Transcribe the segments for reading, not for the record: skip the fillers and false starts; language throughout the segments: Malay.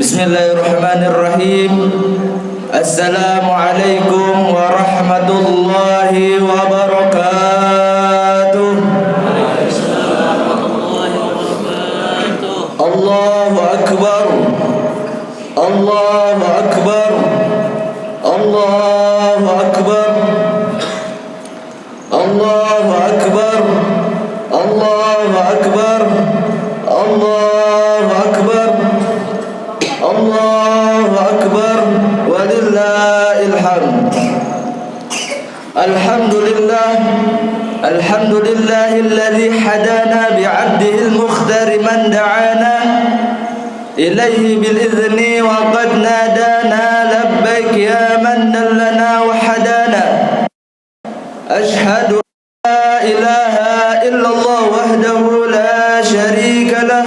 Bismillahirrahmanirrahim. Assalamualaikum warahmatullahi wabarakatuh. Allahu akbar. Allahu akbar. Allahu akbar. Allahu akbar. Allahu akbar. Allahu akbar. Allahu akbar. Walillahil hamd. Alhamdulillah. Alhamdulillahilladzi hadana bi'abdihil mukhtar man da'ana ilaihi bil izni wa qad nadana labbaik ya man dallana wa hadana. Ashhadu an la ilaha illallah wahdahu la syarika lah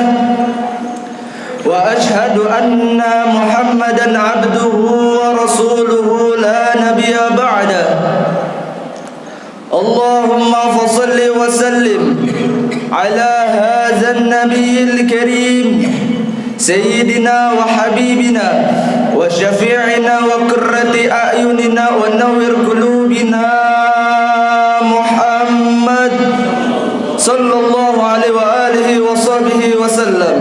wa ashhadu anna Muhammadan abduhu wa rasuluhu la nabiyya ba'da. Allahumma fassalli wa sallim ala hadzal nabiyil karim sayyidina wa habibina wa syafi'ina wa qurrati a'yunina wa nawwir qulubina Muhammad sallallahu alaihi wa alihi wa sahbihi wa sallam.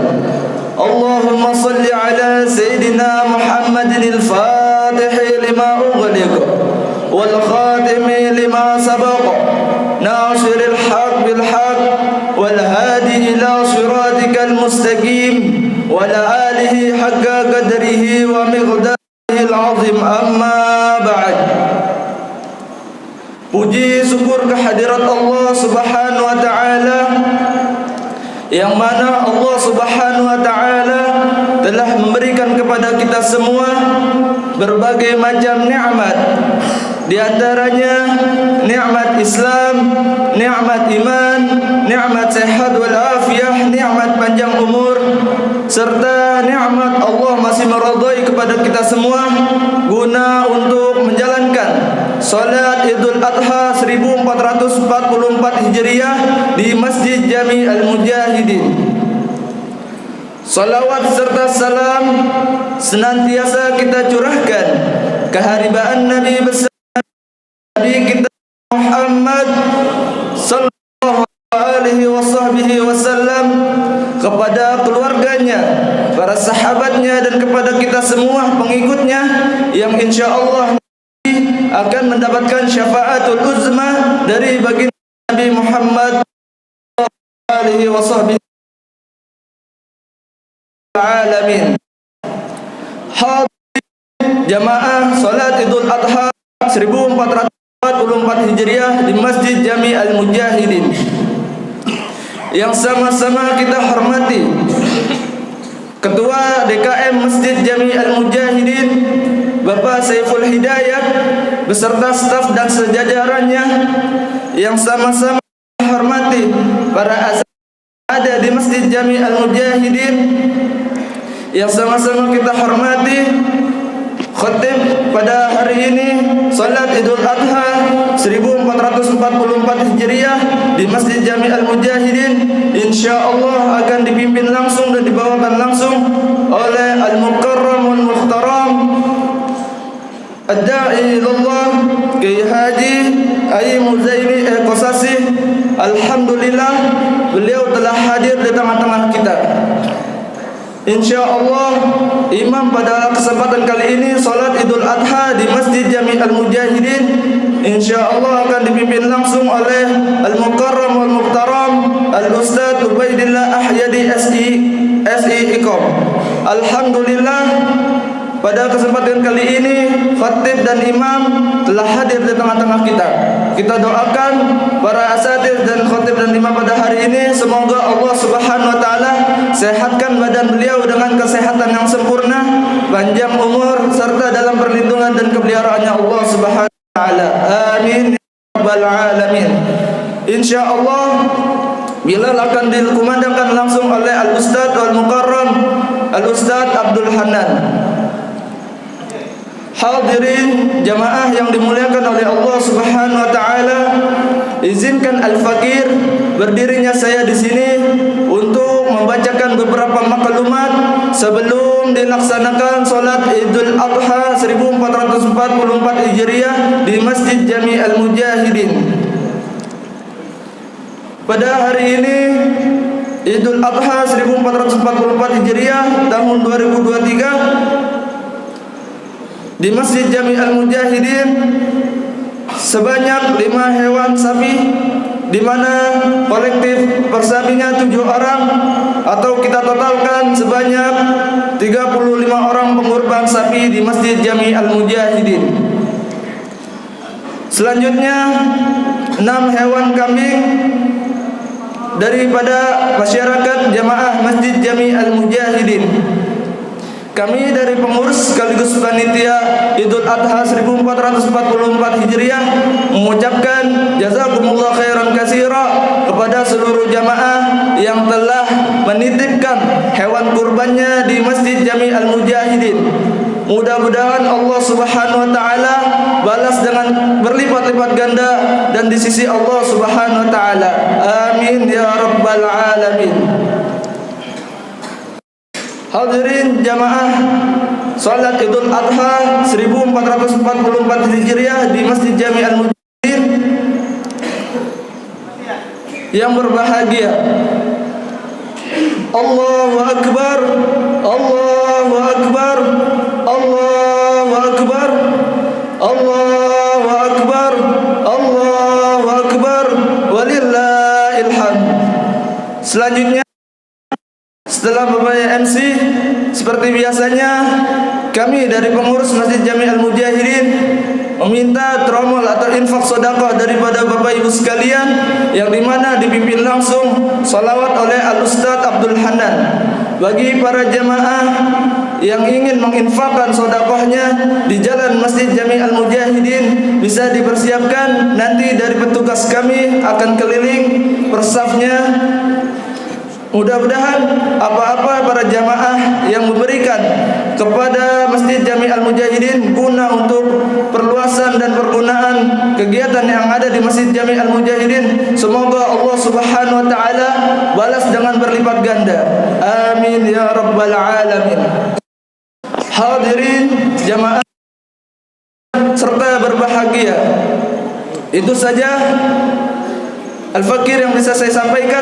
Allahumma salli ala sayyidina Muhammadin al-Fatih lima ughliq wal khatim lima sabaq nasiril haq bil haq wal hadi ila siratikal mustaqim wa ala alihi haqqa qadrihi wa miqdarihi al-azim. Amma ba'd. Puji syukur kehadirat Allah Subhanahu wa taala, yang mana Allah Subhanahu wa taala telah memberikan kepada kita semua berbagai macam nikmat. Di antaranya nikmat Islam, nikmat iman, nikmat sehat wal afiyah, nikmat panjang umur, serta nikmat Allah masih meridai kepada kita semua guna untuk menjalankan salat Idul Adha 1444 Hijriah di Masjid Jami' Al-Mujahidin. Salawat serta salam senantiasa kita curahkan keharibaan Nabi besar Nabi kita Muhammad sallallahu alaihi wasallam, kepada keluarganya, para sahabatnya, dan kepada kita semua pengikutnya yang insyaallah akan mendapatkan syafaatul uzma dari baginda Nabi Muhammad sallallahu alaihi wasallam. Alamin. Hadirin jamaah salat Idul Adha 1444 Hijriah di Masjid Jami' Al-Mujahidin yang sama-sama kita hormati Ketua DKM Masjid Jami' Al-Mujahidin Bapak Saiful Hidayat beserta staf dan sejajarannya, yang sama-sama kita hormati para azan ada di Masjid Jami' Al-Mujahidin, yang sama-sama kita hormati khatib pada hari ini salat Idul Adha 1444 Hijriah di Masjid Jami' Al-Mujahidin insyaallah akan dipimpin langsung dan dibawakan langsung oleh Al-Mukarram wal Mukhtaram Ad-Da'i ilallah Kiai Haji Ai Muzaimi Qasasi. Alhamdulillah beliau telah hadir di tengah-tengah kita. InsyaAllah imam pada kesempatan kali ini salat Idul Adha di Masjid Jami' Al-Mujahidin InsyaAllah akan dipimpin langsung oleh Al-Mukarram wal Mukhtaram Al-Ustaz Ubaidillah Ahyadi SI Iqam. Alhamdulillah pada kesempatan kali ini khatib dan imam telah hadir di tengah-tengah kita. Kita doakan para asatidz dan khatib dan imam pada hari ini, semoga Allah Subhanahu wa taala sehatkan badan beliau dengan kesehatan yang sempurna, panjang umur serta dalam perlindungan dan kemeliharaannya Allah Subhanahu wa taala. Amin ya rabbal alamin. Insyaallah Bilal akan dikumandangkan langsung oleh Al-Ustaz Al-Mukarram Al-Ustaz Abdul Hanan. Hadirin jamaah yang dimuliakan oleh Allah Subhanahu wa taala, izinkan al-fakir berdirinya saya di sini untuk membacakan beberapa maklumat sebelum dilaksanakan solat Idul Adha 1444 Hijriah di Masjid Jami' Al-Mujahidin. Pada hari ini Idul Adha 1444 Hijriah tahun 2023 di Masjid Jami' Al-Mujahidin sebanyak 5 hewan sapi, di mana kolektif persapinya 7 orang, atau kita totalkan sebanyak 35 orang pengurban sapi di Masjid Jami' Al-Mujahidin. Selanjutnya 6 hewan kambing daripada masyarakat jamaah Masjid Jami' Al-Mujahidin. Kami dari pengurus sekaligus panitia Idul Adha 1444 Hijriah mengucapkan jazakumullah khairan katsira kepada seluruh jamaah yang telah menitipkan hewan kurbannya di Masjid Jami' Al-Mujahidin. Mudah-mudahan Allah Subhanahu wa taala balas dengan berlipat-lipat ganda dan di sisi Allah Subhanahu wa taala. Amin ya rabbal alamin. Hadirin jamaah salat Idul Adha 1444 Hijriah di Masjid Jami' Al-Mujahidin yang berbahagia. Allahu Akbar, Allahu Akbar, Allahu Akbar, Allahu Akbar, Allahu Akbar, walillahil hamd. Selanjutnya, setelah Bapak MC, seperti biasanya kami dari pengurus Masjid Jami' Al-Mujahidin meminta tromol atau infak sedekah daripada Bapak Ibu sekalian, yang dimana dipimpin langsung salawat oleh Al-Ustaz Abdul Hanan. Bagi para jamaah yang ingin menginfakkan sedekahnya di jalan Masjid Jami' Al-Mujahidin, bisa dipersiapkan, nanti dari petugas kami akan keliling persafnya. Mudah-mudahan apa-apa para jamaah yang memberikan kepada Masjid Jami' Al-Mujahidin guna untuk perluasan dan pergunaan kegiatan yang ada di Masjid Jami' Al-Mujahidin, semoga Allah Subhanahu wa taala balas dengan berlipat ganda. Amin ya rabbal alamin. Hadirin jamaah serta berbahagia, itu saja al-fakir yang bisa saya sampaikan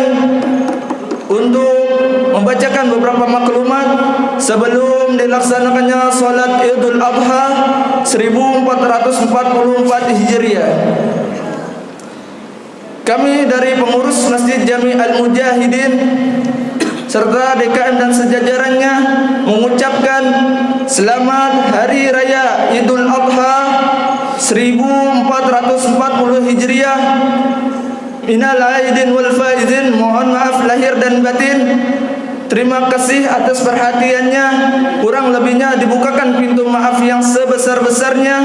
untuk membacakan beberapa maklumat sebelum dilaksanakannya salat Idul Adha 1444 Hijriah. Kami dari pengurus Masjid Jami' Al-Mujahidin serta DKM dan sejajarannya mengucapkan selamat Hari Raya Idul Adha 1440 Hijriah. Minal aidin wal faizin, mohon maaf lahir dan batin. Terima kasih atas perhatiannya. Kurang lebihnya dibukakan pintu maaf yang sebesar-besarnya.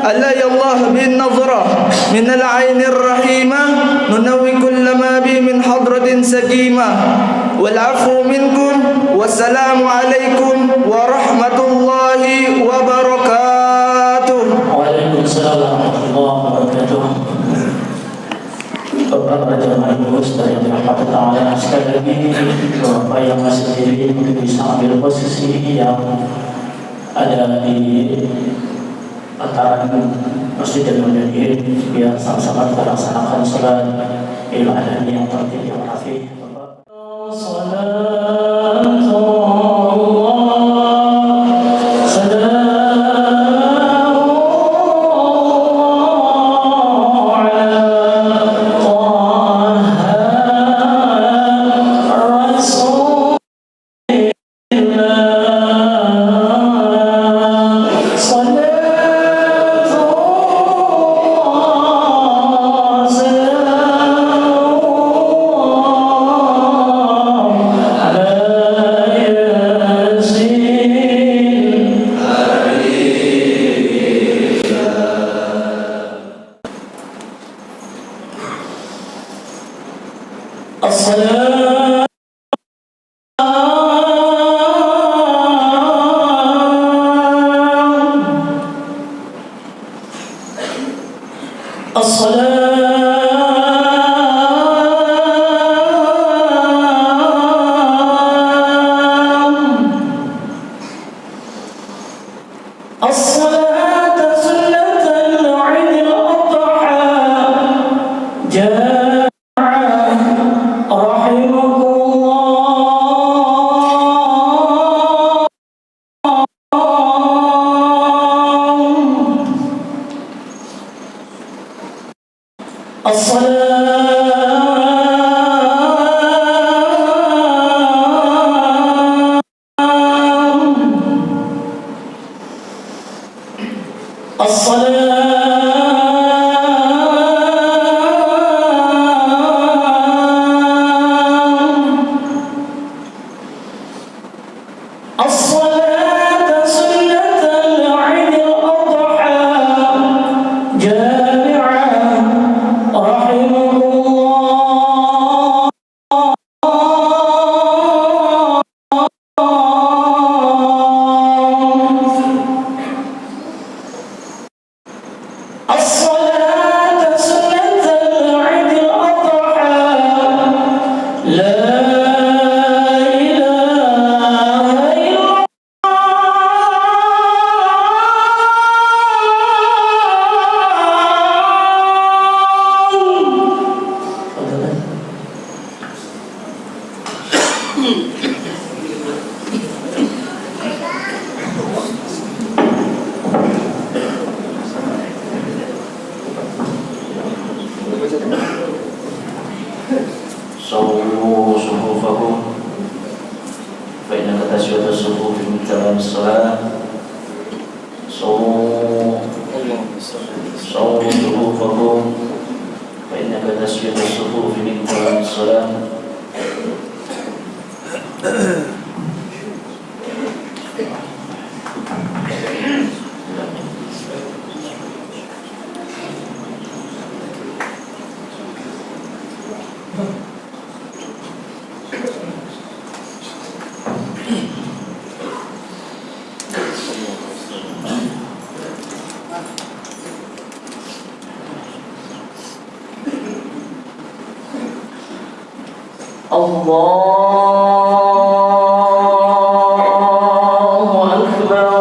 Alla ya Allah bin nazrah minal ainir rahimah, nunawwi kullama bi min hadratin sakimah. Wal afu minkum, wassalamu alaikum warahmatullahi wabarakatuh. Waalaikumsalam warahmatullahi wabarakatuh. Bapak jamaah Ibu yang dirahmati Allah, sekali lagi Bapak yang masih diri untuk bisa ambil posisi yang ada di antara Masjid Al-Mujahidin biar sama-sama kita laksanakan salat Idul Adha yang tertib yang rafi. صووا صفوفكم فإنك تسوية الصفوف من تمام الصلاة. صووا صفوفكم فإنك تسوية الصفوف من تمام الصلاة. Allahu Akbar.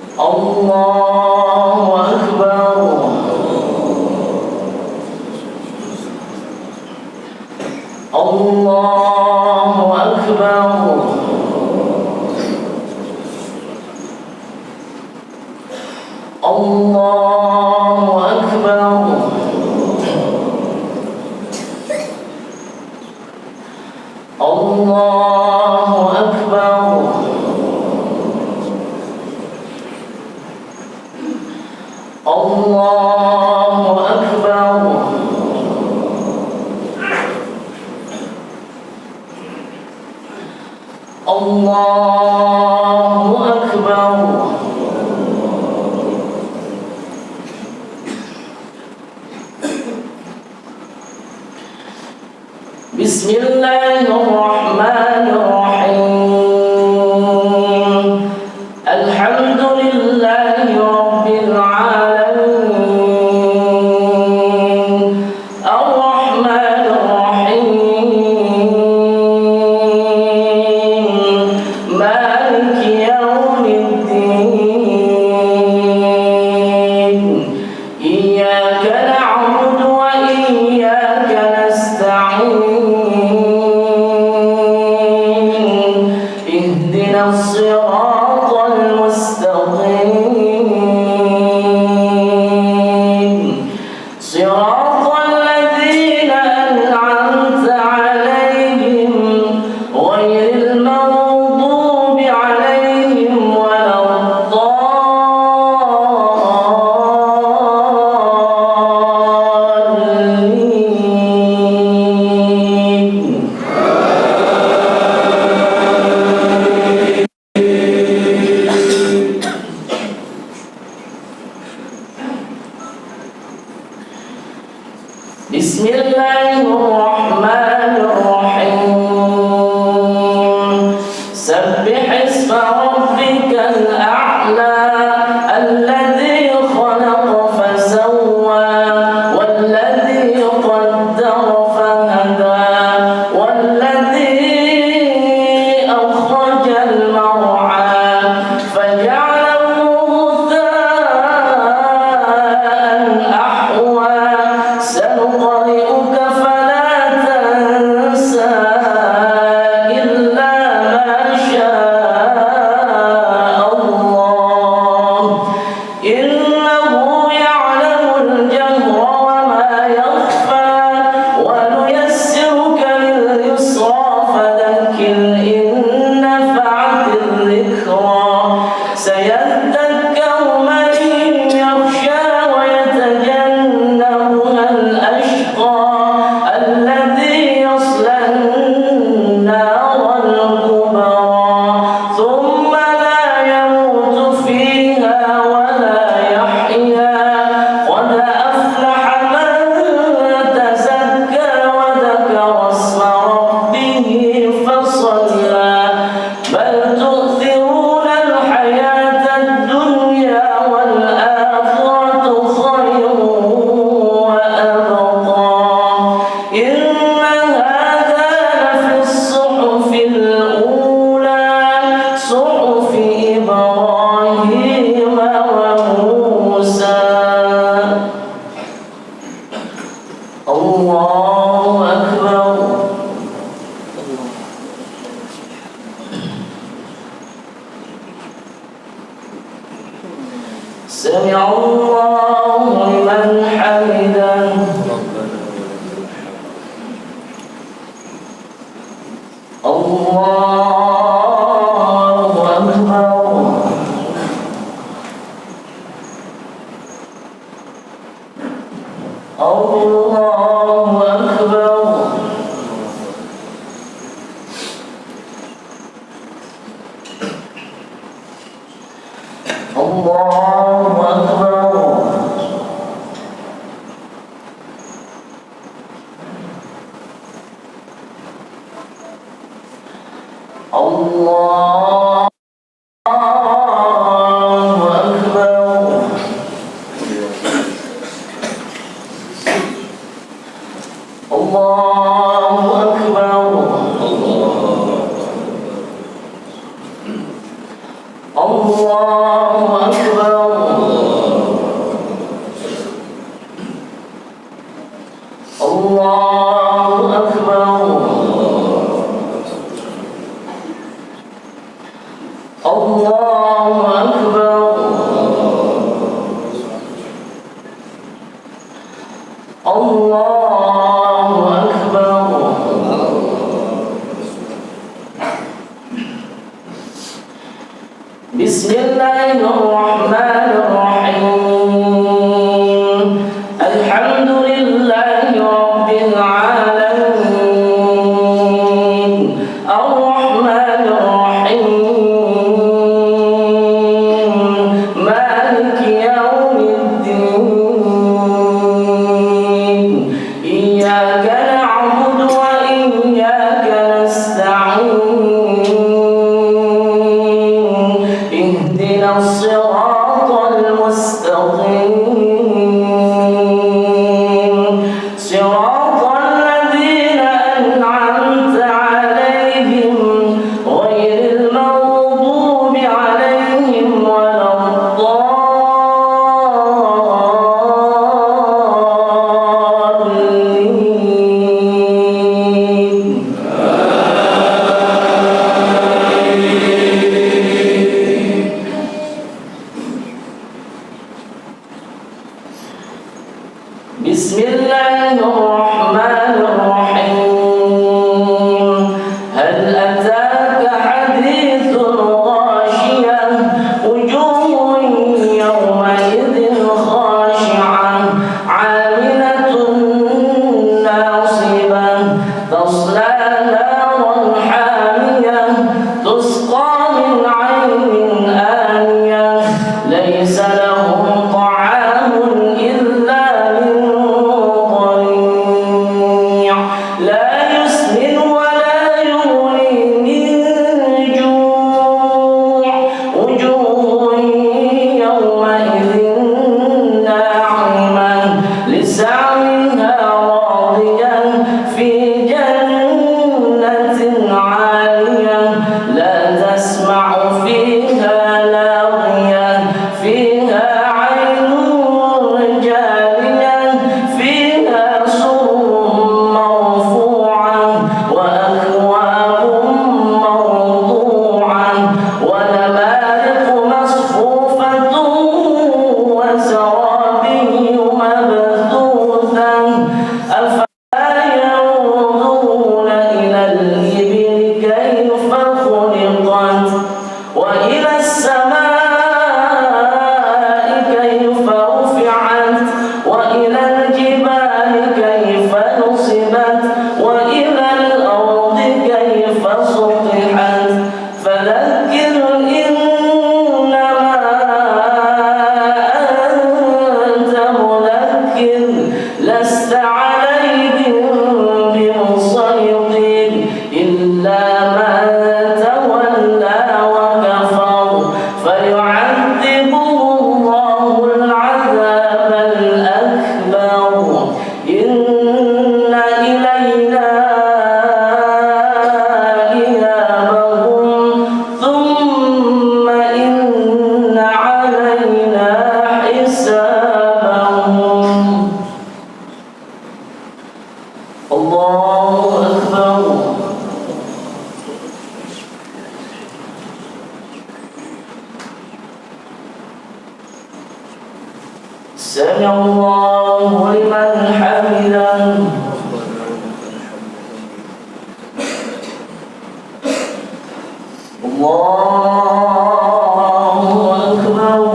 Allahu Akbar. Allahu Akbar. Allahu Akbar. Allahu Akbar. Allahu Akbar. Allahu Akbar. Allahu Akbar. Bismillahirrahmanirrahim. Alhamdulillahi Rabbil alamin. Ar-Rahmanir-Rahim. Maliki yawmiddin. Iyyaka na'budu wa iyyaka nasta'in. اهدنا الصراط المستقيم صراط الذين أنعمت عليهم غير المغضوب عليهم ولا الضالين. بسم الله الرحمن الرحيم. سبح اسم ربك الأعلى الذي خلق فسوى والذي قدر فهدى والذي أخرج المرعى الذكرى سيذكر من يخشى ويتجنبها الأشقى الذي يصلى النار الكبرى ثم لا يموت فيها ولا يحيا قد أفلح من تزكى وذكر اسم ربه فصلى بل تؤثرون الحياة الدنيا والآخرة خير وأبقى إن هذا لفي الصحف الأولى صحف إبراهيم وموسى الله أكبر سمع الله لمن حمده الله أكبر الله أكبر الله أكبر الله أكبر الله أكبر الله أكبر الله أكبر الله أكبر الله أكبر بسم الله الرحمن الرحيم الحمد لله رب العالمين الرحمن الرحيم مالك يوم الدين إياك نعبد وإياك نستعين اهدنا الصراط المستقيم صراط الذين أنعمت عليهم غير المغضوب عليهم ولا الضالين بسم الله الرحمن الرحيم هل أتاك حديث الغاشية وجوه يومئذ خاشعة عاملة ناصبة تصلى نارا حامية تسقى من عين آنية ليس لهم طعام إلا من ضريع لا يسمن ولا يغني من جوع وجوه يومئذ ناعمة لسعيها راضية في جنة عالية لا تسمع فيها وإلى السماء كيف رفعت وإلى الجبال كيف نصبت وإلى الأرض كيف سطحت فذكر إنما أنت مذكر لست عليهم بمسيطر إلا من تولى وكفر فيعذبه الله العذاب الأكبر إن إلينا إيابهم ثم إن علينا حسابهم الله أكبر سمع الله لمن حمده الله أكبر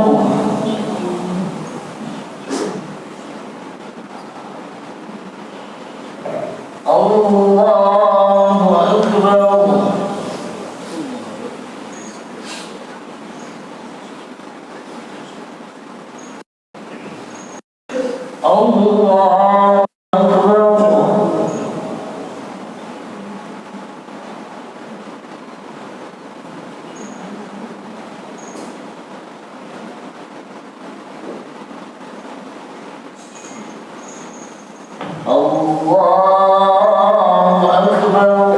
الله أكبر الله أكبر الله أكبر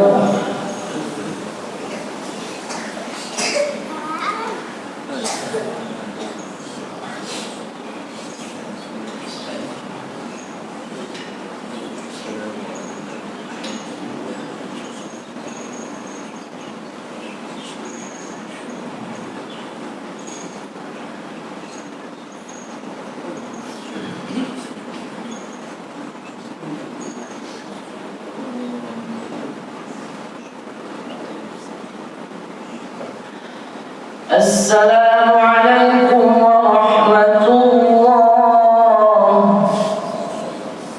السلام عليكم ورحمة الله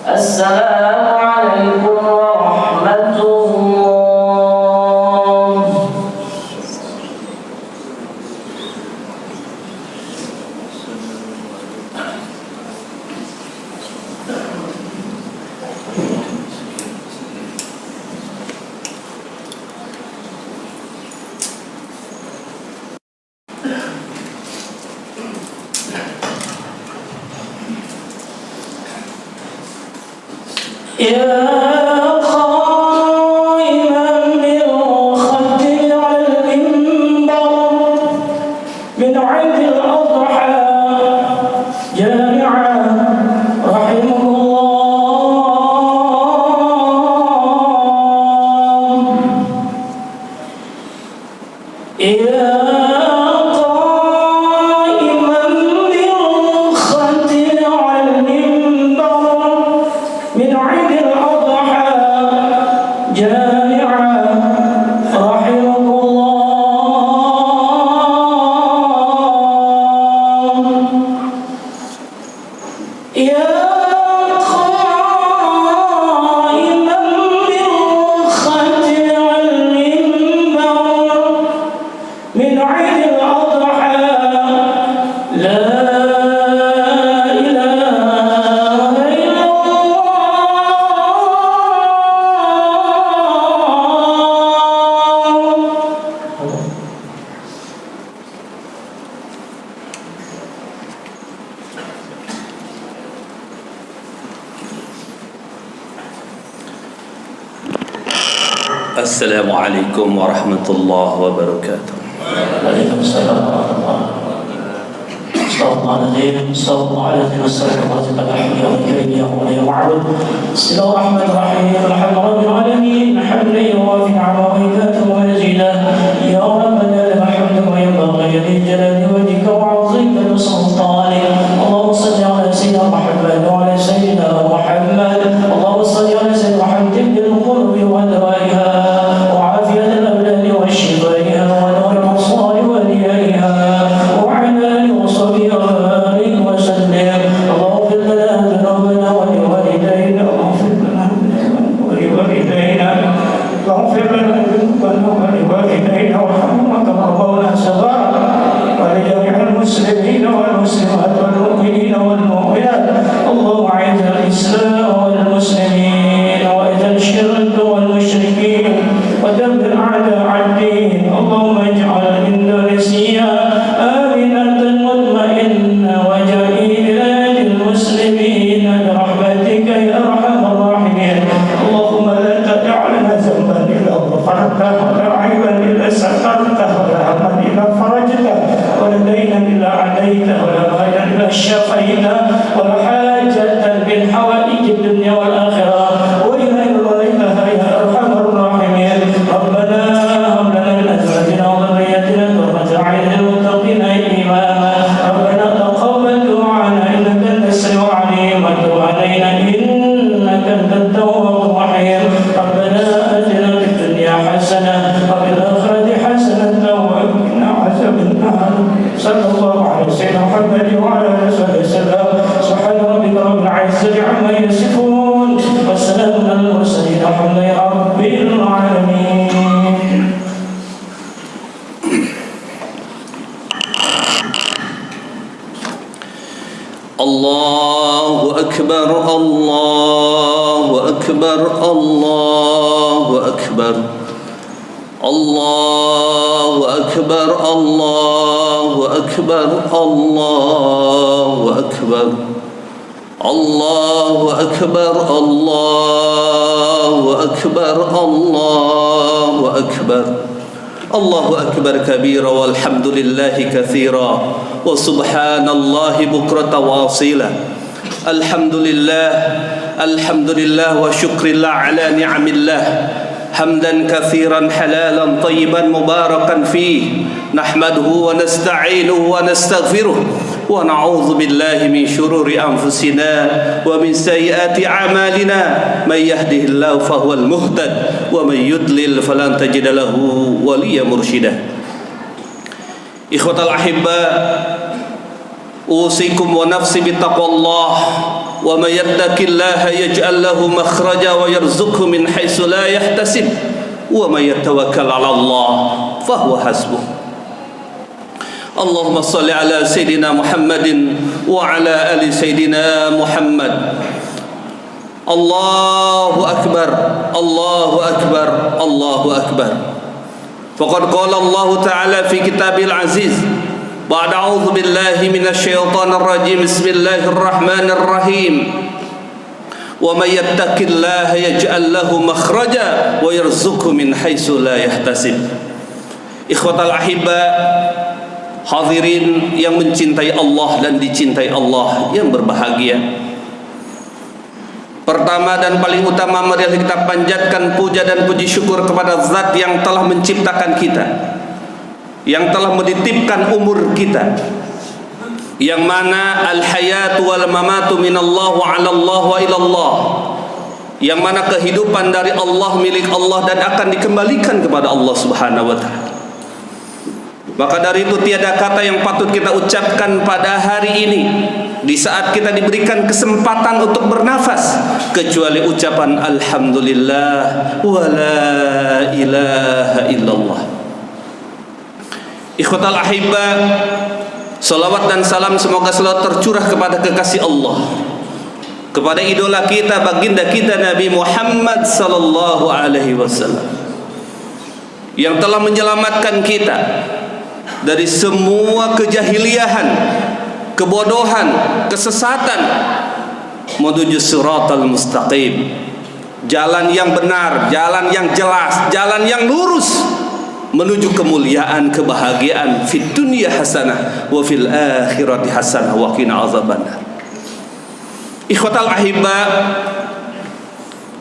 السلام عليكم ورحمة الله يا قائما بالخد على المنبر من عيد الأضحى جامعا رحمه الله يا قائما بالخد على المنبر من عيد الأضحى جامعا رحمه الله يا قائما بالخد على المنبر من عيد الأضحى لا السلام عليكم ورحمة الله وبركاته. Waalaikumsalam warahmatullahi wabarakatuh. Astagfirullahaladzim. Astagfirullahaladzim. Astagfirullahaladzim. Alhamdulillah wa ma'bud. Bismillahirrahmanirrahim. Alhamdulillah alamin. Hamdan yuwafi ni'amahu wa yukafi mazidah. Ya Rabbana lakal hamdu wa yanbaghi li jalali wajhika wa 'azimi sultanik. Allahumma salli ala sayyidina Muhammad wa ala sayyidina Muhammad. Allahumma salli ala sayyidina Muhammad bil qulubi wa dawaiha wa 'afiyati al-abdani wa shifaiha wa nur al-absari wa الله أكبر الله أكبر الله أكبر الله أكبر الله أكبر الله أكبر الله أكبر الله أكبر الله أكبر الله أكبر كبيرا والحمد لله كثيرا وسبحان الله بكرة واصيلا الحمد لله وشكر الله على نعم الله حمدا كثيرا حلالا طيبا مباركا فيه نحمده ونستعينه ونستغفره ونعوذ بالله من شرور أنفسنا ومن سيئات أعمالنا من يهده الله فهو المهتد ومن يضلل فلن تجد له وليا مرشدا إخوة الأحبة أوصيكم ونفسي بتقوى الله ومن يتق الله يجعل له مخرجا ويرزقه من حيث لا يحتسب ومن يتوكل على الله فهو حسبه اللهم صل على سيدنا محمد وعلى آل سيدنا محمد الله أكبر الله أكبر الله أكبر فقد قال الله تعالى في كتابه العزيز بعد أعوذ بالله من الشيطان الرجيم بسم الله الرحمن الرحيم ومن يتق الله يجعل له مخرجا ويرزقه من حيث لا يحتسب إخوة الأحبة hadirin yang mencintai Allah dan dicintai Allah yang berbahagia. Pertama dan paling utama marilah kita panjatkan puja dan puji syukur kepada Zat yang telah menciptakan kita, yang telah menitipkan umur kita, yang mana al-hayatu wal mamatu minallahu ala Allah wa ilallah, yang mana kehidupan dari Allah milik Allah dan akan dikembalikan kepada Allah Subhanahu wa taala. Maka dari itu tiada kata yang patut kita ucapkan pada hari ini di saat kita diberikan kesempatan untuk bernafas kecuali ucapan alhamdulillah wa la ilaha illallah. Ikhwatal ahibba, salawat dan salam semoga selalu tercurah kepada kekasih Allah, kepada idola kita, baginda kita Nabi Muhammad sallallahu alaihi wasallam, yang telah menyelamatkan kita dari semua kejahiliahan, kebodohan, kesesatan menuju siratal mustaqim, jalan yang benar, jalan yang jelas, jalan yang lurus menuju kemuliaan, kebahagiaan fid dunya hasanah wa fil akhirati hasanah wa qina azabannar. Ikhwatal ahibba,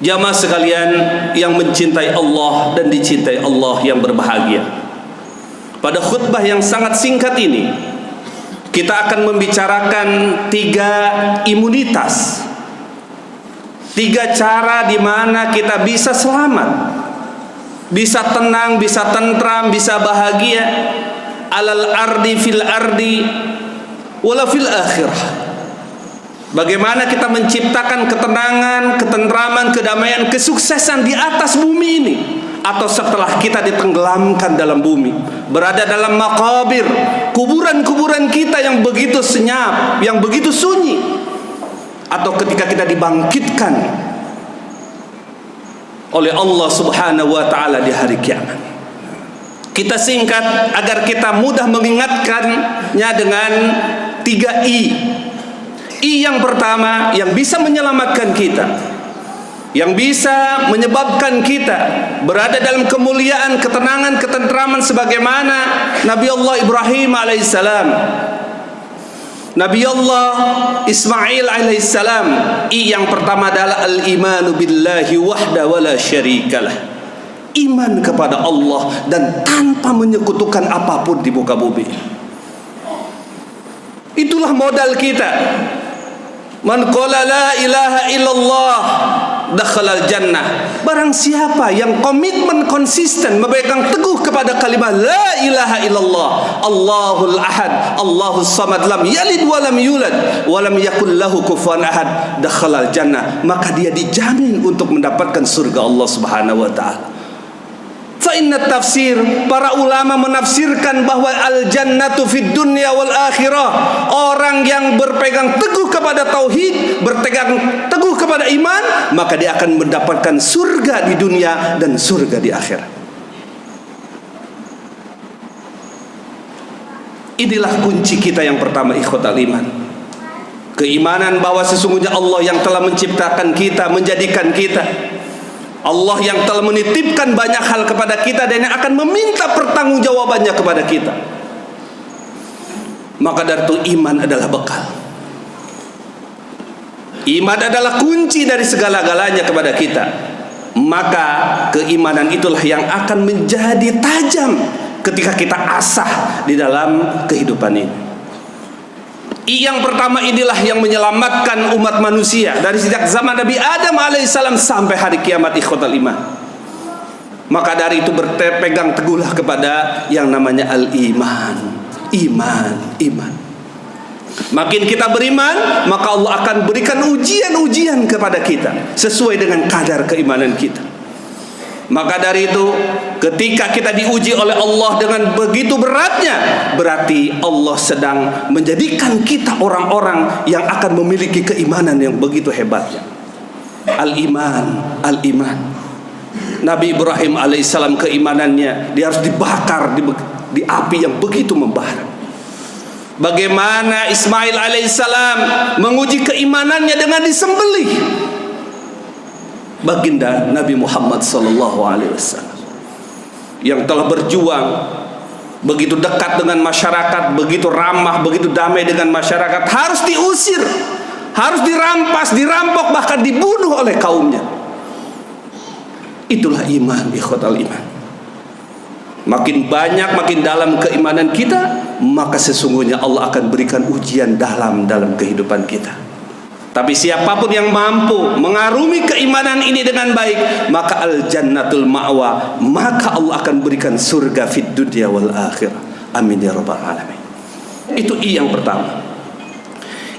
jamaah sekalian yang mencintai Allah dan dicintai Allah yang berbahagia. Pada khutbah yang sangat singkat ini kita akan membicarakan 3 imunitas, 3 cara di mana kita bisa selamat, bisa tenang, bisa tentram, bisa bahagia alal ardi fil ardi wala fil akhirah. Bagaimana kita menciptakan ketenangan, ketentraman, kedamaian, kesuksesan di atas bumi ini atau setelah kita ditenggelamkan dalam bumi, berada dalam makabir, kuburan-kuburan kita yang begitu senyap, yang begitu sunyi, atau ketika kita dibangkitkan oleh Allah Subhanahu wa taala di hari kiamat. Kita singkat agar kita mudah mengingatkannya dengan 3 I. I yang pertama yang bisa menyelamatkan kita, yang bisa menyebabkan kita berada dalam kemuliaan, ketenangan, ketentraman sebagaimana Nabi Allah Ibrahim alaihissalam, Nabi Allah Ismail alaihissalam. I yang pertama adalah al-imanu billahi wahda wala syarikalah, iman kepada Allah dan tanpa menyekutukan apapun di muka bumi. Itulah modal kita. Man qala la ilaha illallah dakhalal jannah. Barang siapa yang komitmen konsisten memegang teguh kepada kalimat la ilaha illallah, Allahul ahad, Allahus samad, lam yalid wa lam yulad wa lam yakul lahu kufuwan ahad, dakhalal jannah, maka dia dijamin untuk mendapatkan surga Allah Subhanahu wa taala. Fa'inna tafsir, para ulama menafsirkan bahwa al-jannatu fid dunya wal akhirah. Orang yang berpegang teguh kepada tauhid, berpegang teguh kepada iman, maka dia akan mendapatkan surga di dunia dan surga di akhirat. Inilah kunci kita yang pertama, ikhwatal iman. Keimanan bahwa sesungguhnya Allah yang telah menciptakan kita, menjadikan kita, Allah yang telah menitipkan banyak hal kepada kita dan yang akan meminta pertanggungjawabannya kepada kita. Maka dari itu iman adalah bekal. Iman adalah kunci dari segala-galanya kepada kita. Maka keimanan itulah yang akan menjadi tajam ketika kita asah di dalam kehidupan ini. Yang pertama, inilah yang menyelamatkan umat manusia dari sejak zaman Nabi Adam alaihissalam sampai hari kiamat, ikhwatal iman. Maka dari itu berpegang teguhlah kepada yang namanya al-iman. Iman. Makin kita beriman, maka Allah akan berikan ujian-ujian kepada kita sesuai dengan kadar keimanan kita. Maka dari itu, ketika kita diuji oleh Allah dengan begitu beratnya, berarti Allah sedang menjadikan kita orang-orang yang akan memiliki keimanan yang begitu hebatnya. Al-iman. Nabi Ibrahim alaihissalam, keimanannya dia harus dibakar di api yang begitu membara. Bagaimana Ismail alaihissalam menguji keimanannya dengan disembelih baginda Nabi Muhammad SAW yang telah berjuang begitu dekat dengan masyarakat, begitu ramah, begitu damai dengan masyarakat, harus diusir, harus dirampas, dirampok, bahkan dibunuh oleh kaumnya. Itulah iman, ikhwatal iman. Makin banyak, makin dalam keimanan kita, maka sesungguhnya Allah akan berikan ujian dalam kehidupan kita. Tapi siapapun yang mampu mengarungi keimanan ini dengan baik, maka al-jannatul ma'wa, maka Allah akan berikan surga fid dunya wal akhirah. Amin ya rabbal alamin. Itu yang pertama.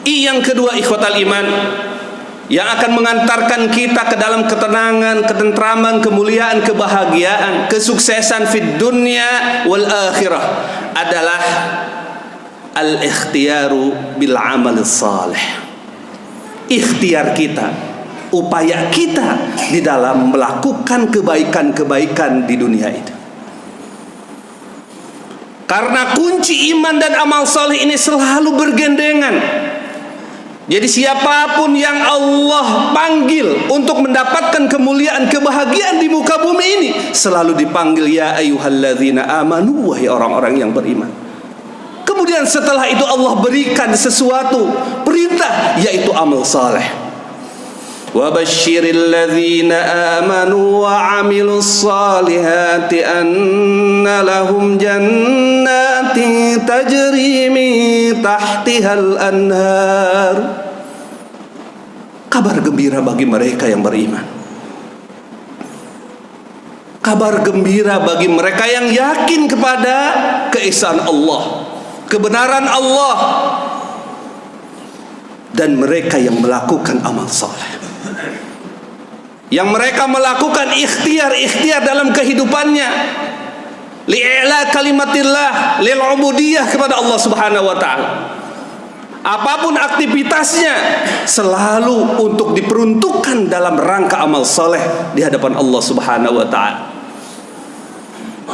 Yang kedua, ikhwatal iman, yang akan mengantarkan kita ke dalam ketenangan, ketentraman, kemuliaan, kebahagiaan, kesuksesan fid dunya wal akhirah adalah al-ikhtiyaru bil amal salih. Ikhtiar kita, upaya kita di dalam melakukan kebaikan-kebaikan di dunia itu. Karena kunci iman dan amal saleh ini selalu bergandengan. Jadi siapapun yang Allah panggil untuk mendapatkan kemuliaan, kebahagiaan di muka bumi ini, selalu dipanggil ya ayyuhalladzina amanu, wahai orang-orang yang beriman. Kemudian setelah itu Allah berikan sesuatu perintah, yaitu amal saleh. Wa basyiril ladzina amanu wa 'amilus salihati anna lahum jannatin tajri min tahtihal anhar. Kabar gembira bagi mereka yang beriman. Kabar gembira bagi mereka yang yakin kepada keesaan Allah, kebenaran Allah, dan mereka yang melakukan amal saleh, yang mereka melakukan ikhtiar dalam kehidupannya li'ila kalimatillah, lil'ubudiyah kepada Allah Subhanahu wa ta'ala. Apapun aktivitasnya selalu untuk diperuntukkan dalam rangka amal saleh di hadapan Allah Subhanahu wa ta'ala.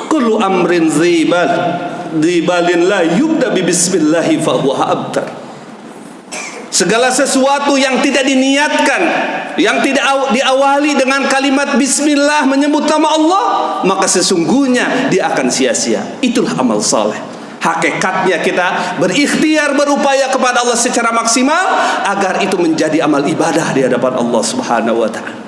Kullu amrin zibalin la yubda bi bismillahi fa huwa abtar. Segala sesuatu yang tidak diniatkan, yang tidak diawali dengan kalimat bismillah, menyebut nama Allah, maka sesungguhnya dia akan sia-sia. Itulah amal saleh. Hakikatnya kita berikhtiar, berupaya kepada Allah secara maksimal agar itu menjadi amal ibadah di hadapan Allah Subhanahu wa ta'ala.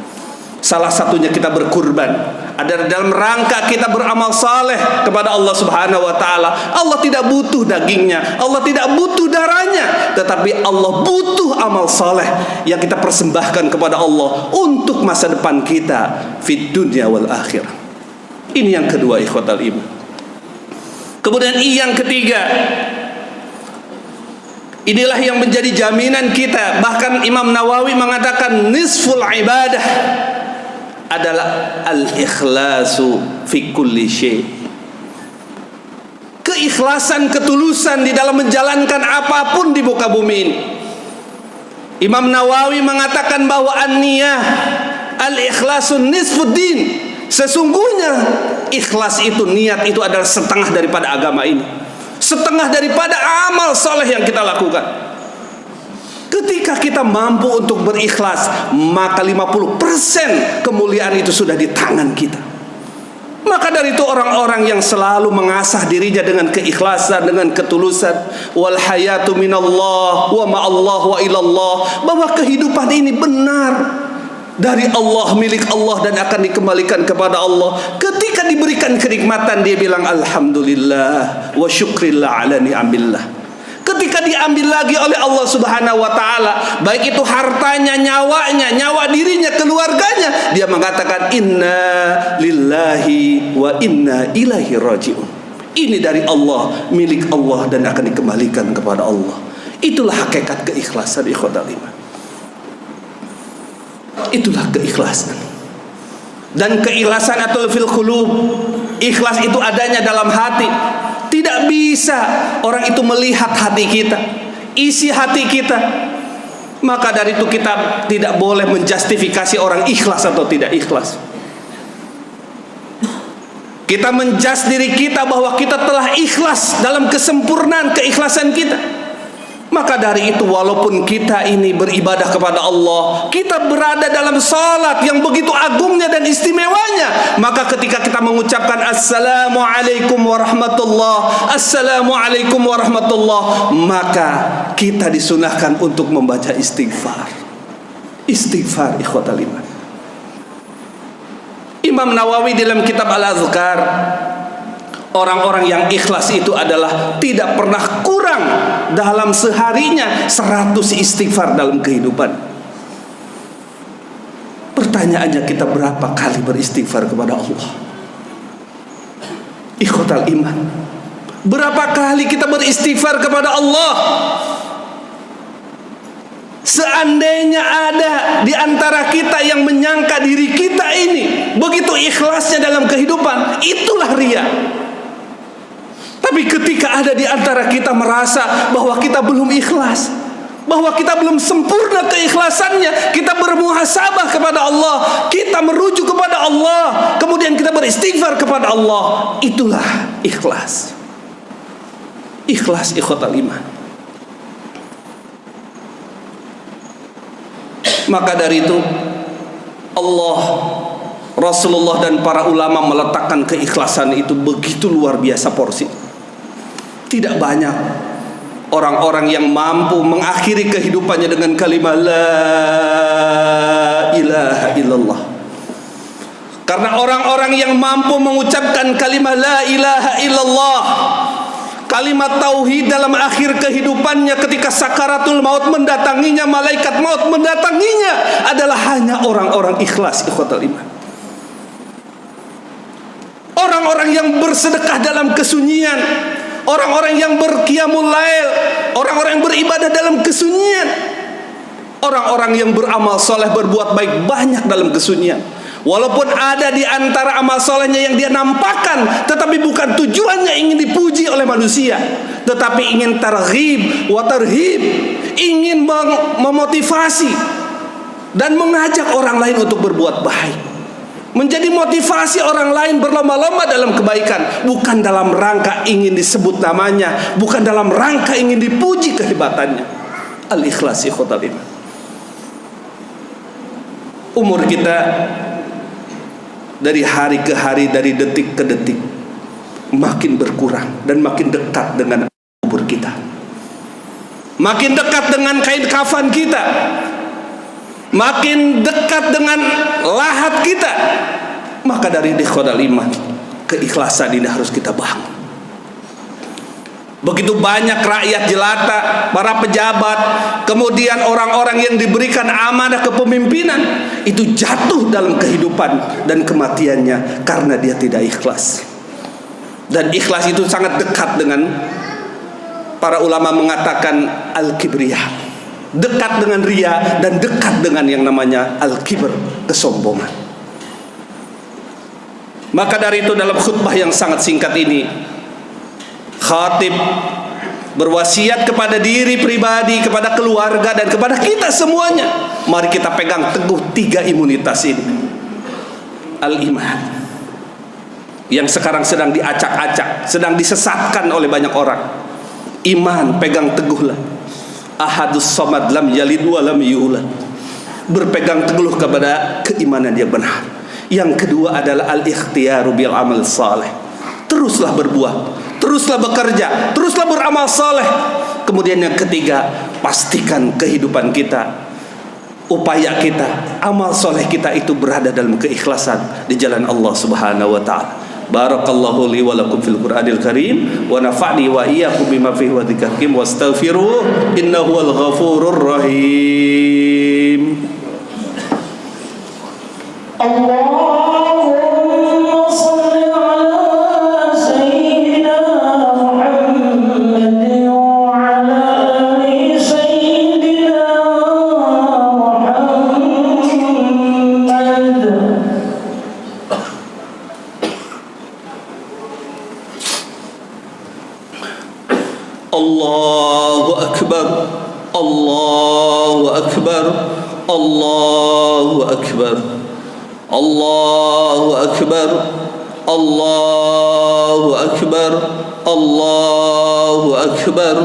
Salah satunya kita berkurban adalah dalam rangka kita beramal saleh kepada Allah Subhanahu wa ta'ala. Allah tidak butuh dagingnya, Allah tidak butuh darahnya, tetapi Allah butuh amal saleh yang kita persembahkan kepada Allah untuk masa depan kita fid dunya wal akhirah. Ini yang kedua, ikhwatal iman. Kemudian yang ketiga, inilah yang menjadi jaminan kita. Bahkan Imam Nawawi mengatakan nisful ibadah adalah al-ikhlasu fi kulli syai'. Keikhlasan, ketulusan di dalam menjalankan apapun di muka bumi ini. Imam Nawawi mengatakan bahwa an-niyah al-ikhlasun nisfuddin. Sesungguhnya ikhlas itu, niat itu adalah setengah daripada agama ini, setengah daripada amal soleh yang kita lakukan. Ketika kita mampu untuk berikhlas, maka 50% kemuliaan itu sudah di tangan kita. Maka dari itu orang-orang yang selalu mengasah dirinya dengan keikhlasan, dengan ketulusan, wal hayatu minallah wa ma'allah wa ilallah, bahwa kehidupan ini benar dari Allah, milik Allah, dan akan dikembalikan kepada Allah. Ketika diberikan kenikmatan, dia bilang alhamdulillah wa syukrillah ala ni'amillah. Ketika diambil lagi oleh Allah Subhanahu wa taala, baik itu hartanya, nyawanya, nyawa dirinya, keluarganya, dia mengatakan inna lillahi wa inna ilaihi raji'un. Ini dari Allah, milik Allah, dan akan dikembalikan kepada Allah. Itulah hakikat keikhlasan, ikhwatal iman. Itulah keikhlasan. Dan keikhlasan atau fil qulub, ikhlas itu adanya dalam hati. Tidak bisa orang itu melihat hati kita, isi hati kita. Maka dari itu kita tidak boleh menjustifikasi orang ikhlas atau tidak ikhlas. Kita menjudge diri kita bahwa kita telah ikhlas dalam kesempurnaan keikhlasan kita. Maka dari itu, walaupun kita ini beribadah kepada Allah, kita berada dalam salat yang begitu agungnya dan istimewanya, maka ketika kita mengucapkan assalamualaikum warahmatullah, assalamualaikum warahmatullah, maka kita disunahkan untuk membaca istighfar. Istighfar, ikhwatal iman. Imam Nawawi dalam kitab Al-Azkar, orang-orang yang ikhlas itu adalah tidak pernah kurang dalam seharinya 100 istighfar dalam kehidupan. Pertanyaannya, kita berapa kali beristighfar kepada Allah? Ikhwatal iman, berapa kali kita beristighfar kepada Allah? Seandainya ada di antara kita yang menyangka diri kita ini begitu ikhlasnya dalam kehidupan, itulah riya. Tapi ketika ada di antara kita merasa bahwa kita belum ikhlas, bahwa kita belum sempurna keikhlasannya, kita bermuhasabah kepada Allah, kita merujuk kepada Allah, kemudian kita beristighfar kepada Allah, itulah ikhlas. Ikhlas, ikhwatal iman. Maka dari itu Allah, Rasulullah, dan para ulama meletakkan keikhlasan itu begitu luar biasa porsi. Tidak banyak orang-orang yang mampu mengakhiri kehidupannya dengan kalimat la ilaha illallah. Karena orang-orang yang mampu mengucapkan kalimat la ilaha illallah, kalimat tauhid dalam akhir kehidupannya, ketika sakaratul maut mendatanginya, malaikat maut mendatanginya, adalah hanya orang-orang ikhlas, ikhwatal iman. Orang-orang yang bersedekah dalam kesunyian, orang-orang yang berqiyamul lail, orang-orang yang beribadah dalam kesunyian, orang-orang yang beramal soleh, berbuat baik banyak dalam kesunyian. Walaupun ada di antara amal solehnya yang dia nampakkan, tetapi bukan tujuannya ingin dipuji oleh manusia, tetapi ingin targhib wa tarhib, ingin memotivasi dan mengajak orang lain untuk berbuat baik, menjadi motivasi orang lain berlomba-lomba dalam kebaikan, bukan dalam rangka ingin disebut namanya, bukan dalam rangka ingin dipuji kehebatannya. Al-ikhlas, ikhwatal iman. Umur kita dari hari ke hari, dari detik ke detik, makin berkurang dan makin dekat dengan kubur kita, makin dekat dengan kain kafan kita, makin dekat dengan lahat kita. Maka dari ikhwatal iman, keikhlasan ini harus kita bangun. Begitu banyak rakyat jelata, para pejabat, kemudian orang-orang yang diberikan amanah kepemimpinan, itu jatuh dalam kehidupan dan kematiannya karena dia tidak ikhlas. Dan ikhlas itu sangat dekat dengan, para ulama mengatakan, al-kibriyah, dekat dengan riya dan dekat dengan yang namanya al-kibr, kesombongan. Maka dari itu dalam khutbah yang sangat singkat ini, khatib berwasiat kepada diri pribadi, kepada keluarga, dan kepada kita semuanya. Mari kita pegang teguh 3 imunitas ini. Al-iman, yang sekarang sedang diacak-acak, sedang disesatkan oleh banyak orang. Iman, pegang teguhlah. Ahadus somad, lam yalid wa lam yulad. Berpegang teguh kepada keimanan yang benar. Yang kedua adalah al-ikhtiyaru bil amal saleh. Teruslah berbuat, teruslah bekerja, teruslah beramal saleh. Kemudian yang ketiga, pastikan kehidupan kita, upaya kita, amal soleh kita itu berada dalam keikhlasan di jalan Allah Subhanahu wa taala. Barakallahu li wa lakum fil Qur'anil Karim wa nafa'ni wa iyyakum bima fihi wa dzikril hakim wastaghfiruh innahu wal ghafurur rahim. Allahumma shalli ala sayyidina Muhammad wa ala ali sayyidina Muhammad. Allahu akbar, Allahu akbar, Allahu akbar, Allahu akbar, Allahu akbar, Allahu akbar,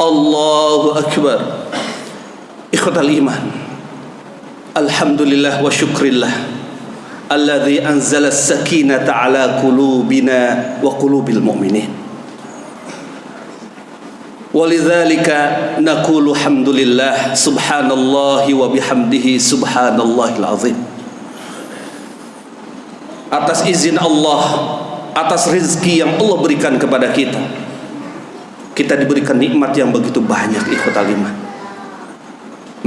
Allahu akbar. Ikhwatal iman, alhamdulillah wa syukrillah alladzi anzala as-sakinata ala qulubina wa qulubil mu'minin. Walidzalika naqulu hamdulillah subhanallahi wa bihamdihi subhanallahil azim. Atas izin Allah, atas rezeki yang Allah berikan kepada kita, kita diberikan nikmat yang begitu banyak, ikhwatal iman.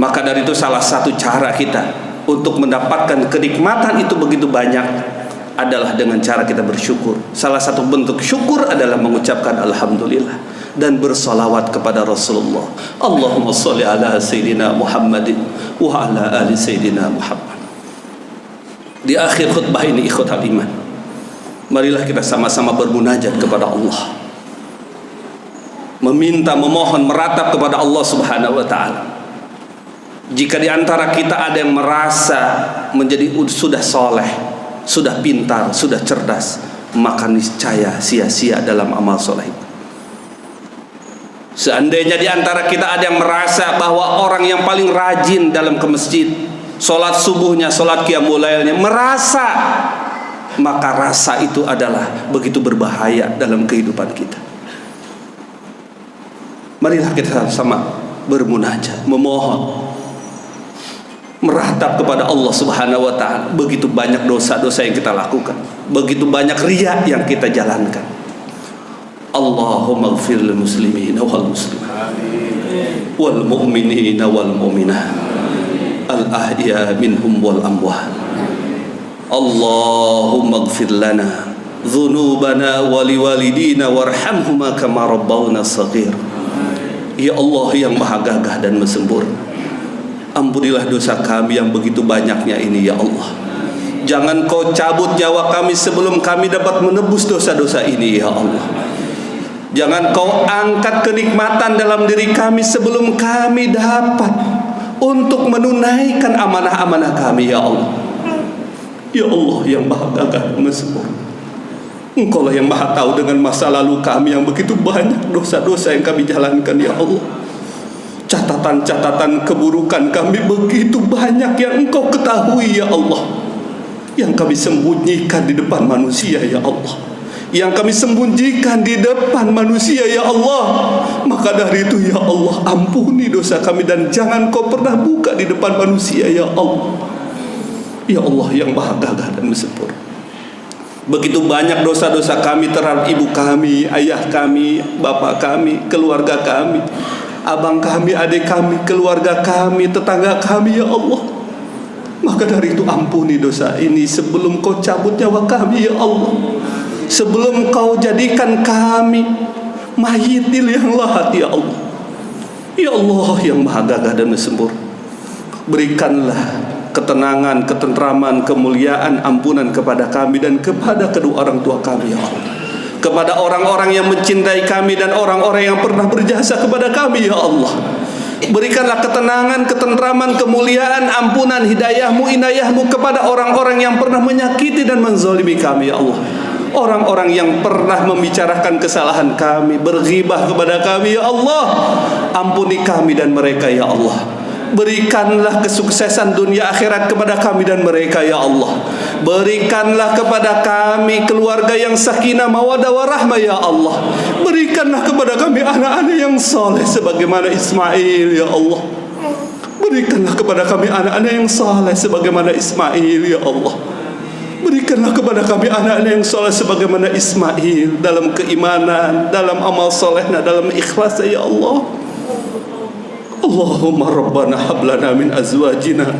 Maka dari itu salah satu cara kita untuk mendapatkan kenikmatan itu begitu banyak adalah dengan cara kita bersyukur. Salah satu bentuk syukur adalah mengucapkan alhamdulillah dan bersalawat kepada Rasulullah. Allahumma sholli ala sayyidina Muhammadin wa ala ali sayyidina Muhammad. Di akhir khutbah ini, ikhwatal iman, marilah kita sama-sama bermunajat kepada Allah, meminta, memohon, meratap kepada Allah Subhanahu wa taala. Jika di antara kita ada yang merasa menjadi sudah soleh, sudah pintar, sudah cerdas, maka niscaya sia-sia dalam amal soleh itu. Seandainya di antara kita ada yang merasa bahwa orang yang paling rajin dalam ke masjid, sholat subuhnya, sholat qiyamul lailnya, merasa, maka rasa itu adalah begitu berbahaya dalam kehidupan kita. Marilah kita sama bermunajat, memohon, meratap kepada Allah Subhanahu wa taala. Begitu banyak dosa-dosa yang kita lakukan, begitu banyak riya yang kita jalankan. Allahumma ighfir lil muslimina wal muslimat wal mu'minina wal mu'minat al ahya minhum wal amwat. Allahumma ighfir lana dhunubana wa liwalidina warhamhuma kama rabbawna shaghir. Ya Allah yang maha gagah dan sempurna, ampunilah dosa kami yang begitu banyaknya ini ya Allah. Jangan kau cabut nyawa kami sebelum kami dapat menebus dosa-dosa ini ya Allah. Jangan kau angkat kenikmatan dalam diri kami sebelum kami dapat untuk menunaikan amanah-amanah kami ya Allah. Ya Allah yang maha gagah dan sempurna, Engkau lah yang maha tahu dengan masa lalu kami yang begitu banyak dosa-dosa yang kami jalankan ya Allah. Catatan-catatan keburukan kami begitu banyak yang Engkau ketahui ya Allah, yang kami sembunyikan di depan manusia ya Allah, yang kami sembunyikan di depan manusia ya Allah. Maka dari itu ya Allah, ampuni dosa kami dan jangan Kau pernah buka di depan manusia ya Allah. Ya Allah yang maha gagah dan sempurna, begitu banyak dosa-dosa kami terhadap ibu kami, ayah kami, bapak kami, keluarga kami, abang kami, adik kami, keluarga kami, tetangga kami ya Allah. Maka dari itu ampuni dosa ini sebelum Kau cabut nyawa kami ya Allah, sebelum Kau jadikan kami mayyitil yang lahat ya Allah. Ya Allah yang maha gagah dan sempurna, berikanlah ketenangan, ketentraman, kemuliaan, ampunan kepada kami dan kepada kedua orang tua kami ya Allah, kepada orang-orang yang mencintai kami dan orang-orang yang pernah berjasa kepada kami ya Allah. Berikanlah ketenangan, ketentraman, kemuliaan, ampunan, hidayahmu, inayahmu kepada orang-orang yang pernah menyakiti dan menzalimi kami ya Allah, orang-orang yang pernah membicarakan kesalahan kami, berghibah kepada kami ya Allah. Ampuni kami dan mereka ya Allah. Berikanlah kesuksesan dunia akhirat kepada kami dan mereka ya Allah. Berikanlah kepada kami keluarga yang sakinah mawaddah warahmah ya Allah. Berikanlah kepada kami anak-anak yang saleh sebagaimana Ismail ya Allah. Berikanlah kepada kami anak-anak yang saleh sebagaimana Ismail ya Allah. Berikanlah kepada kami anak-anak yang saleh sebagaimana Ismail, dalam keimanan, dalam amal salehna, dalam ikhlas ya Allah. Allahumma rabbana hablana min azwajina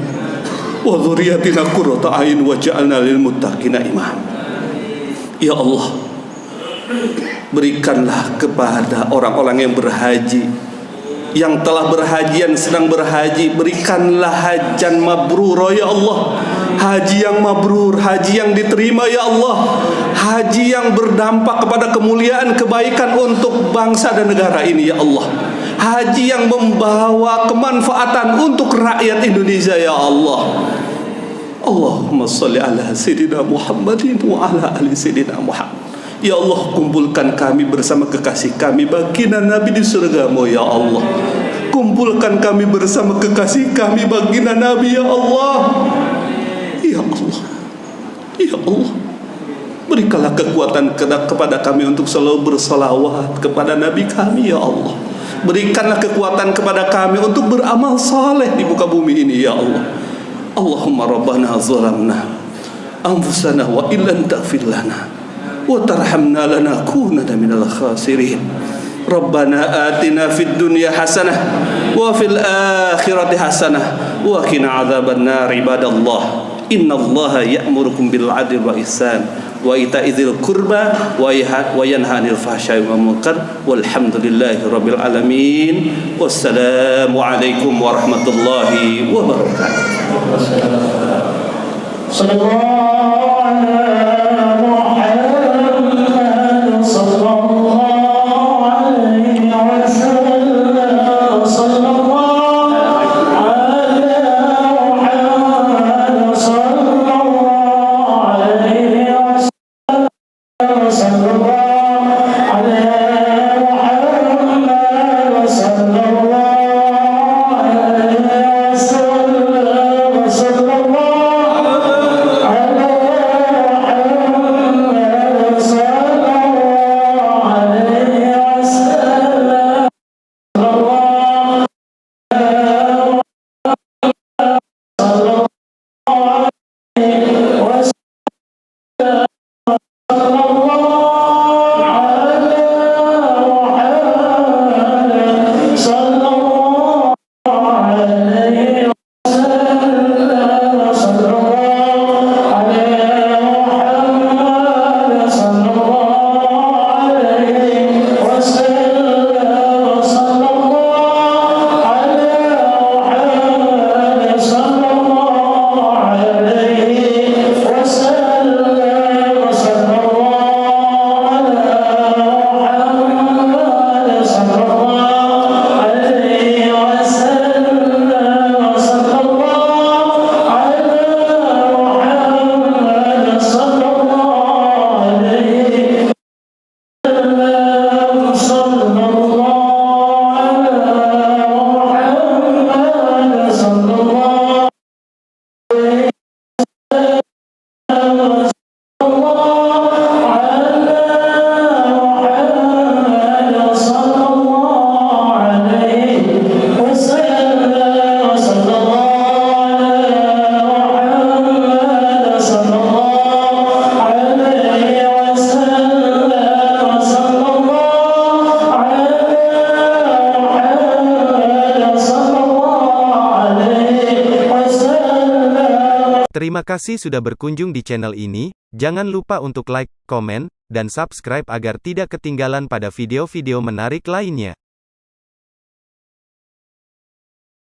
wa dhurriyyatina qurrata a'yun waj'alna lil muttaqina imama. Ya Allah, berikanlah kepada orang-orang yang berhaji, yang telah berhaji, yang sedang berhaji, berikanlah hajan mabrur ya Allah. Haji yang mabrur, haji yang diterima ya Allah, haji yang berdampak kepada kemuliaan, kebaikan untuk bangsa dan negara ini ya Allah. Haji yang membawa kemanfaatan untuk rakyat Indonesia ya Allah. Allahumma salli ala Sayyidina Muhammadin wa ala ali Sayyidina Muhammad. Ya Allah, kumpulkan kami bersama kekasih kami baginda Nabi di surgamu ya Allah. Kumpulkan kami bersama kekasih kami baginda Nabi ya Allah. Ya Allah, ya Allah, berikanlah kekuatan kepada kami untuk selalu bersalawat kepada Nabi kami ya Allah. Berikanlah kekuatan kepada kami untuk beramal saleh di muka bumi ini ya Allah. Allahumma rabbana zalamna anfusana wa illam taghfir lana wa tarhamna lanakunanna minal khasirin. Rabbana atina fid dunya hasanah wa fil akhirati hasanah wa qina adzabannar. Ibadallah, innallaha ya'murukum bil 'adli wa ihsan wa ita'i dzil qurba wa yanha 'anil fahsya'i wal munkar. Walhamdulillahi rabbil alamin. Wassalamu alaikum warahmatullahi wabarakatuh. Sallallahu alaihi Muhammad sallallahu alaihi wasallam. Sallallahu alaihi Muhammad sallallahu alaihi wasallam. Sallallahu alaihi Muhammad sallallahu alaihi wasallam. Sallallahu Terima kasih sudah berkunjung di channel ini. Jangan lupa untuk like, komen, dan subscribe agar tidak ketinggalan pada video-video menarik lainnya.